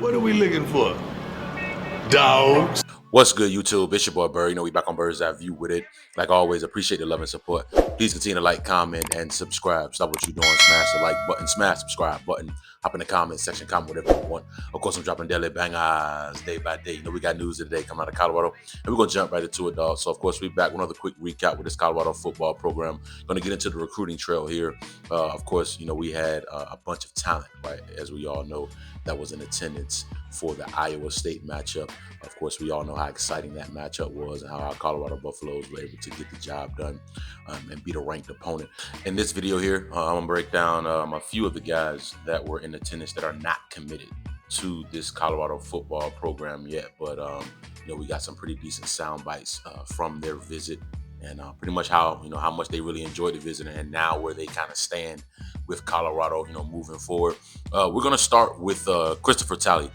What are we looking for? Dogs. What's good, YouTube? It's your boy Bird. We back on Bird's Eye View with it. Like always, appreciate the love and support. Please continue to like, comment, and subscribe. Stop what you're doing. Smash the like button, smash subscribe button. Hop in the comment section, comment whatever you want. Of course, I'm dropping daily bangers day by day. We got news today coming out of Colorado, and we're gonna jump right into it, dog. So, of course, we're back with another quick recap with this Colorado football program. Gonna get into the recruiting trail here. Of course, we had a bunch of talent, right? As we all know, that was in attendance for the Iowa State matchup. Of course, we all know how exciting that matchup was and how our Colorado Buffaloes were able to get the job done and beat a ranked opponent. In this video here, I'm going to break down a few of the guys that were in attendance that are not committed to this Colorado football program yet. But, we got some pretty decent sound bites from their visit and pretty much how much they really enjoyed the visit and now where they kind of stand with Colorado, moving forward. We're going to start with Christopher Talley.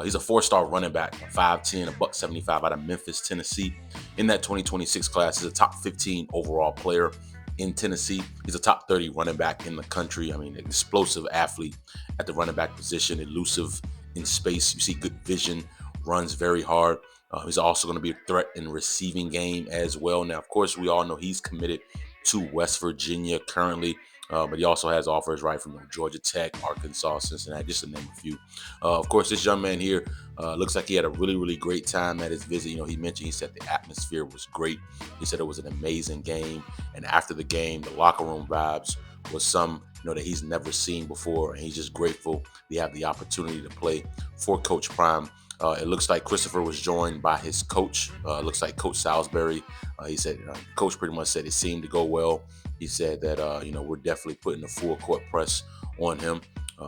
He's a four-star running back, 5'10", $175 out of Memphis, Tennessee. In that 2026 class, he's a top 15 overall player in Tennessee. He's a top 30 running back in the country. I mean, an explosive athlete at the running back position, elusive in space. You see good vision, runs very hard. He's also going to be a threat in receiving game as well. Now, of course, we all know he's committed to West Virginia currently. But he also has offers right from Georgia Tech, Arkansas, Cincinnati, just to name a few. Of course, this young man here looks like he had a really, really great time at his visit. He said the atmosphere was great. He said it was an amazing game. And after the game, the locker room vibes was some, that he's never seen before. And he's just grateful to have the opportunity to play for Coach Prime. It looks like Christopher was joined by his coach. It looks like Coach Salisbury. He said, Coach pretty much said it seemed to go well. He said that, we're definitely putting the full court press on him.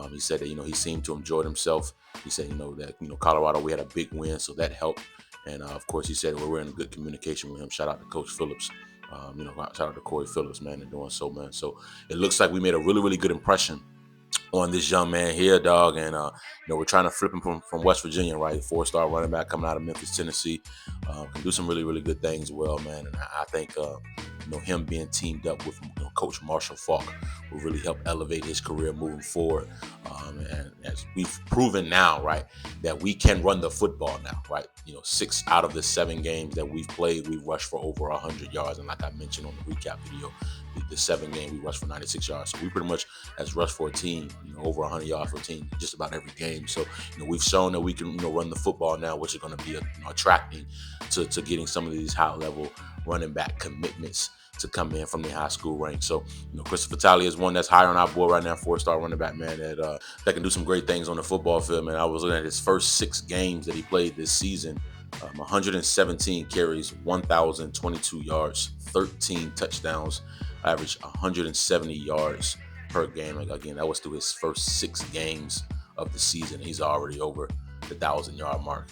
He said that, he seemed to enjoy himself. He said, that, Colorado, we had a big win, so that helped. And, of course, he said we're in good communication with him. Shout out to Coach Phillips. Shout out to Corey Phillips, man, and doing so, man. So it looks like we made a really, really good impression on this young man here, dog. And, we're trying to flip him from West Virginia, right? Four-star running back coming out of Memphis, Tennessee. Can do some really, really good things well, man. And I think, him being teamed up with Coach Marshall Falk will really help elevate his career moving forward. And as we've proven now, right, that we can run the football now, right? 6 out of the 7 games that we've played, we've rushed for over 100 yards. And like I mentioned on the recap video, the 7 game we rushed for 96 yards. So we pretty much has rushed for a team, over 100 yards for a team just about every game. So, we've shown that we can, run the football now, which is going to be attracting to getting some of these high level running back commitments to come in from the high school ranks. So, Christopher Talley is one that's higher on our board right now, 4-star running back, man, that can do some great things on the football field, man. I was looking at his first 6 games that he played this season. 117 carries, 1,022 yards, 13 touchdowns, average 170 yards per game. Again, that was through his first 6 games of the season. He's already over the 1,000-yard mark.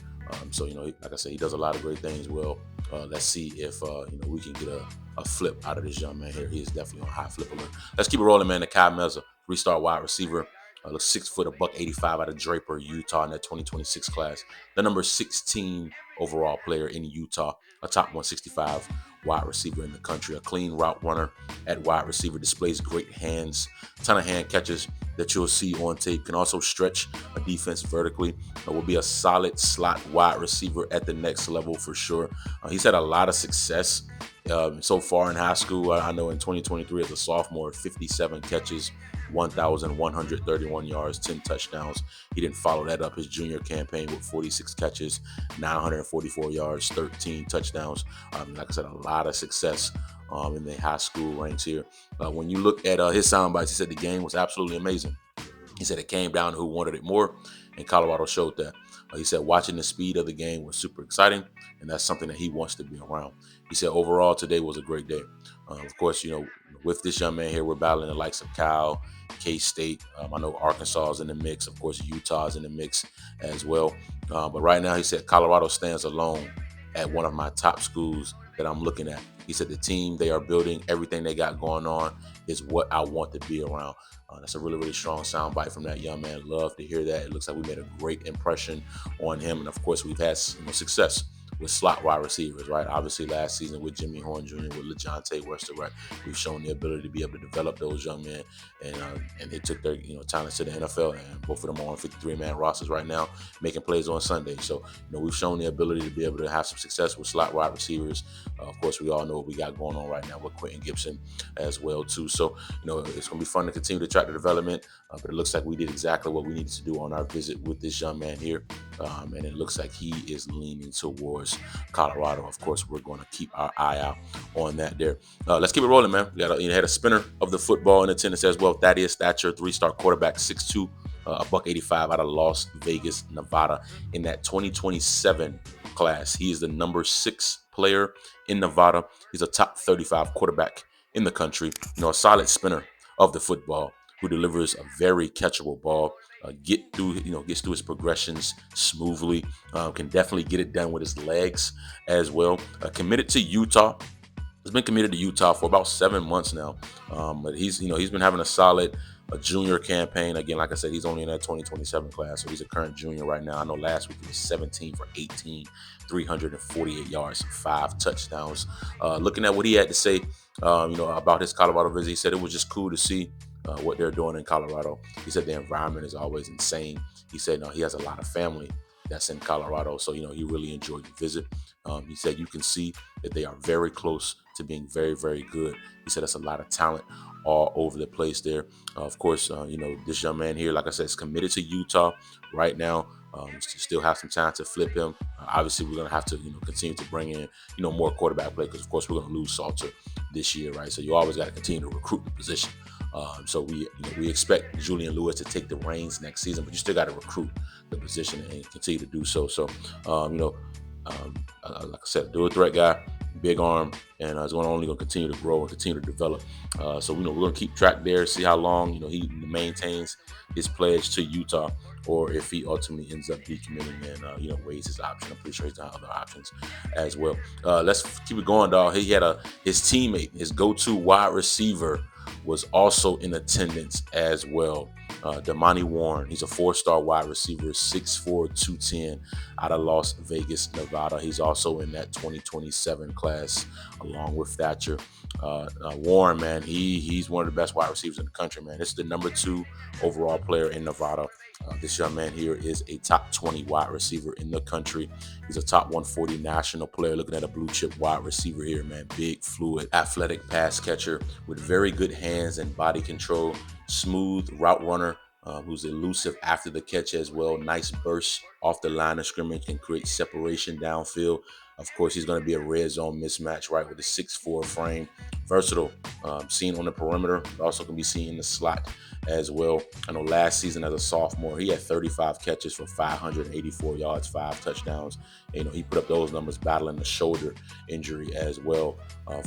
So, like I said, he does a lot of great things well. Let's see if, we can get a flip out of this young man here. He is definitely on high flip alert. Let's keep it rolling, man. Nakai Meza, 3-star wide receiver. Looks 6 foot, $185 out of Draper, Utah in that 2026 class. The number 16 overall player in Utah, a top 165 wide receiver in the country, a clean route runner at wide receiver, displays great hands, ton of hand catches that you'll see on tape, can also stretch a defense vertically, will be a solid slot wide receiver at the next level for sure. He's had a lot of success so far in high school. I know in 2023 as a sophomore, 57 catches, 1,131 yards, 10 touchdowns. He didn't follow that up his junior campaign with 46 catches, 944 yards, 13 touchdowns. Like I said, a lot of success in the high school ranks here. When you look at his sound bites, he said the game was absolutely amazing. He said it came down to who wanted it more, and Colorado showed that. He said watching the speed of the game was super exciting, and that's something that he wants to be around. He said overall today was a great day. Of course, with this young man here, we're battling the likes of Cal, K-State. I know Arkansas is in the mix. Of course, Utah is in the mix as well. But right now, he said Colorado stands alone at one of my top schools that I'm looking at. He said the team they are building, everything they got going on is what I want to be around. That's a really, really strong soundbite from that young man. Love to hear that. It looks like we made a great impression on him. And of course, we've had success with slot wide receivers, right? Obviously, last season with Jimmy Horn Jr., with LeJontay Wester, right? We've shown the ability to be able to develop those young men, and they took their talents to the NFL, and both of them are on 53-man rosters right now, making plays on Sunday. So we've shown the ability to be able to have some success with slot wide receivers. Of course, we all know what we got going on right now with Quentin Gibson as well too. So it's going to be fun to continue to track the development, but it looks like we did exactly what we needed to do on our visit with this young man here, and it looks like he is leaning towards Colorado. Of course, we're going to keep our eye out on that there. Let's keep it rolling, man. We got had a spinner of the football in attendance as well. Thaddeus Thatcher, 3-star quarterback, 6'2", a $185 out of Las Vegas, Nevada, in that 2027 class. He is the number 6 player in Nevada. He's a top 35 quarterback in the country. A solid spinner of the football who delivers a very catchable ball. Gets through his progressions smoothly. Can definitely get it done with his legs as well. Committed to Utah. He's been committed to Utah for about 7 months now, but he's been having a solid junior campaign. Again, like I said, he's only in that 2027 class, so he's a current junior right now. I know last week he was 17 for 18, 348 yards, 5 touchdowns. Looking at what he had to say, about his Colorado visit, he said it was just cool to see what they're doing in Colorado. He said the environment is always insane. He said he has a lot of family that's in Colorado, so he really enjoyed the visit. He said you can see that they are very close to being very, very good. He said that's a lot of talent all over the place there. Of course, this young man here, like I said, is committed to Utah right now. Still have some time to flip him. Obviously, we're going to have to continue to bring in more quarterback play, because of course we're going to lose Salter this year, right? So you always got to continue to recruit the position. So we expect Julian Lewis to take the reins next season, but you still got to recruit the position and continue to do so. So like I said, dual threat guy, big arm, and is only going to continue to grow and continue to develop. So we're going to keep track there, see how long he maintains his pledge to Utah, or if he ultimately ends up decommitting and weighs his option. I'm pretty sure he's got other options as well. Let's keep it going, dog. He had his teammate, his go-to wide receiver, was also in attendance as well. Damani Warren, he's a 4-star wide receiver, 6'4", 210 out of Las Vegas, Nevada. He's also in that 2027 class along with Thatcher. Warren, man, he's one of the best wide receivers in the country, man. This is the number 2 overall player in Nevada. This young man here is a top 20 wide receiver in the country. He's a top 140 national player. Looking at a blue chip wide receiver here, man. Big, fluid, athletic pass catcher with very good hands and body control. Smooth route runner, who's elusive after the catch as well. Nice burst off the line of scrimmage, can create separation downfield. Of course, he's going to be a red zone mismatch, right, with a 6'4" frame. Versatile, seen on the perimeter, also can be seen in the slot as well. I know last season as a sophomore, he had 35 catches for 584 yards, 5 touchdowns. He put up those numbers battling the shoulder injury as well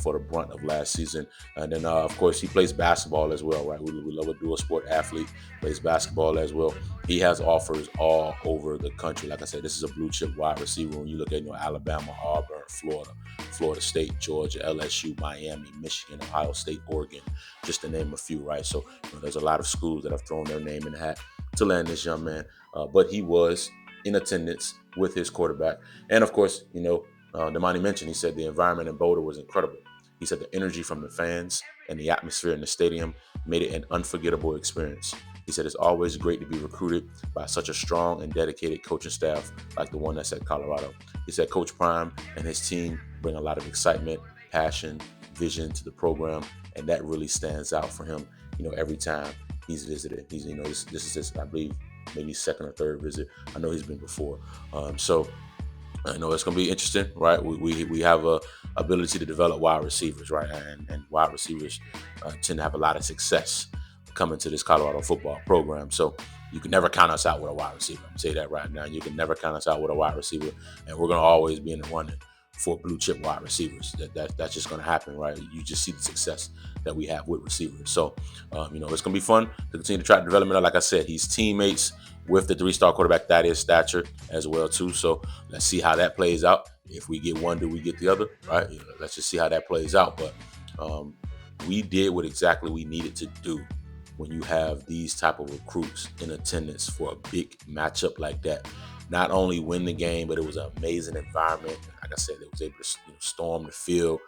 for the brunt of last season. And then, of course, he plays basketball as well, right? We love a dual sport athlete, plays basketball as well. He has offers all over the country. Like I said, this is a blue chip wide receiver. When you look at Alabama, Auburn, Florida State, Georgia, LSU, Miami, Michigan, Ohio State, Oregon, just to name a few, right? So there's a lot of schools that have thrown their name in the hat to land this young man. But he was in attendance with his quarterback. And of course, Damani mentioned, he said the environment in Boulder was incredible. He said the energy from the fans and the atmosphere in the stadium made it an unforgettable experience. He said it's always great to be recruited by such a strong and dedicated coaching staff like the one that's at Colorado. He said Coach Prime and his team bring a lot of excitement, passion, vision to the program, and that really stands out for him, every time he's visited. He's, this is his, I believe, maybe second or third visit. I know he's been before. So I know it's going to be interesting, right? We have a ability to develop wide receivers, right? And wide receivers tend to have a lot of success coming to this Colorado football program. So you can never count us out with a wide receiver. I'm going to say that right now. You can never count us out with a wide receiver. And we're going to always be in the running for blue chip wide receivers. That's just going to happen, right? You just see the success that we have with receivers. So, it's going to be fun to continue to track development. Like I said, he's teammates with the 3-star quarterback Thaddeus Thatcher as well too. So let's see how that plays out. If we get one, do we get the other? Right? Let's just see how that plays out. But we did what exactly we needed to do when you have these type of recruits in attendance for a big matchup like that. not only win the game, but it was an amazing environment. Like I said, they was able to storm the field.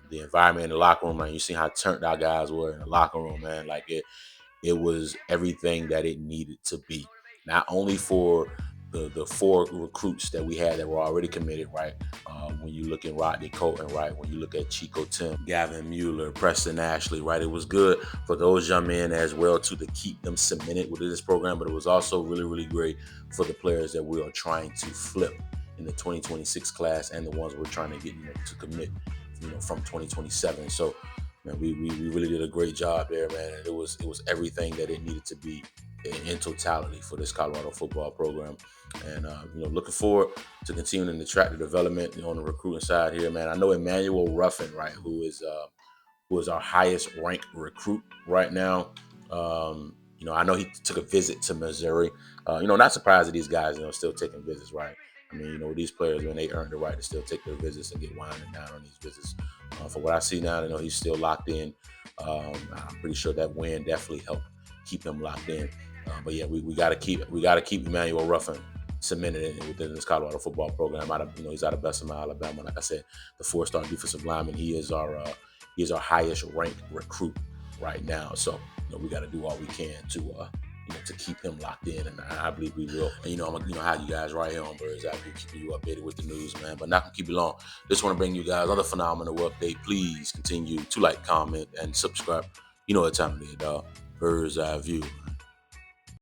The environment in the locker room, man, you see how turned out guys were in the locker room, man. Like it was everything that it needed to be. Not only for the four recruits that we had that were already committed, right? When you look at Rodney Colton, right? When you look at Chico Tim, Gavin Mueller, Preston Ashley, right? It was good for those young men as well too, to keep them cemented within this program, but it was also really, really great for the players that we are trying to flip in the 2026 class and the ones we're trying to get to commit, from 2027. So man, we really did a great job there, man. And it was everything that it needed to be in totality for this Colorado football program. And looking forward to continuing to track the development on the recruiting side here, man. I know Emmanuel Ruffin, right, who is our highest ranked recruit right now. I know he took a visit to Missouri. Not surprised that these guys, still taking visits, right? I mean, these players, when they earn the right to still take their visits and get winding down on these visits. For what I see now, he's still locked in. I'm pretty sure that win definitely helped keep him locked in. But yeah, we got to keep Emmanuel Ruffin cemented within this Colorado football program. He's out of Bessemer, Alabama. Like I said, the 4-star defensive lineman. He is our highest ranked recruit right now. So we got to do all we can to keep him locked in, and I believe we will. And I'm gonna have you guys right here on Birds Eye View, keeping you updated with the news, man. But not gonna keep you long. Just want to bring you guys another phenomenal update. Please continue to like, comment, and subscribe. You know what time it is, dog. Birds Eye View.